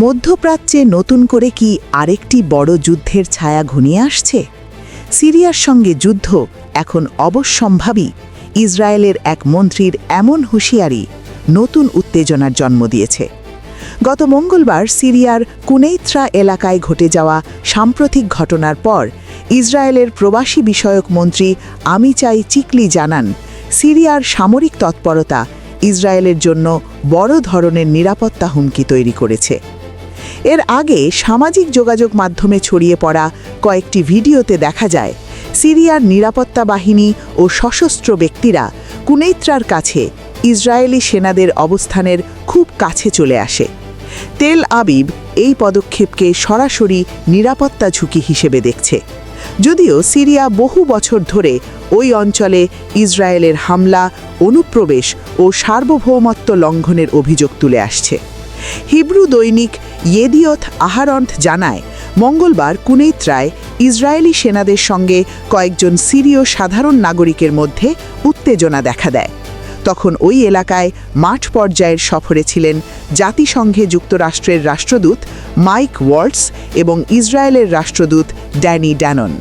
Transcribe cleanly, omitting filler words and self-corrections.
মধ্যপ্রাচ্যে নতুন করে কি আরেকটি বড় যুদ্ধের ছায়া ঘনিয়ে আসছে? সিরিয়ার সঙ্গে যুদ্ধ এখন অবশ্যম্ভাবী। ইসরায়েলের এক মন্ত্রীর এমন হুঁশিয়ারি নতুন উত্তেজনার জন্ম দিয়েছে। গত মঙ্গলবার সিরিয়ার কুনেইত্রা এলাকায় ঘটে যাওয়া সাম্প্রতিক ঘটনার পর ইসরায়েলের প্রবাসী বিষয়ক মন্ত্রী আমিচাই চিকলি জানান, সিরিয়ার সামরিক তৎপরতা ইসরায়েলের জন্য বড় ধরনের নিরাপত্তা হুমকি তৈরি করেছে। এর আগে সামাজিক যোগাযোগ মাধ্যমে ছড়িয়ে পড়া কয়েকটি ভিডিওতে দেখা যায় সিরিয়ার নিরাপত্তা বাহিনী ও সশস্ত্র ব্যক্তিরা কুনেইত্রার কাছে ইসরায়েলি সেনাদের অবস্থানের খুব কাছে চলে আসে। তেল আবিব এই পদক্ষেপকে সরাসরি নিরাপত্তা ঝুঁকি হিসেবে দেখছে, যদিও সিরিয়া বহু বছর ধরে ওই অঞ্চলে ইসরায়েলের হামলা, অনুপ্রবেশ ও সার্বভৌমত্ব লঙ্ঘনের অভিযোগ তুলে আসছে। হিব্রু দৈনিক ইয়েদিয়থ আহারন্থ জানায়, মঙ্গলবার কুনেইত্রায় ইসরায়েলি সেনাদের সঙ্গে কয়েকজন সিরীয় সাধারণ নাগরিকের মধ্যে উত্তেজনা দেখা দেয়। তখন ওই এলাকায় মাঠ পর্যায়ের সফরে ছিলেন জাতিসংঘে যুক্তরাষ্ট্রের রাষ্ট্রদূত মাইক ওয়াল্টস এবং ইসরায়েলের রাষ্ট্রদূত ড্যানি ড্যানন।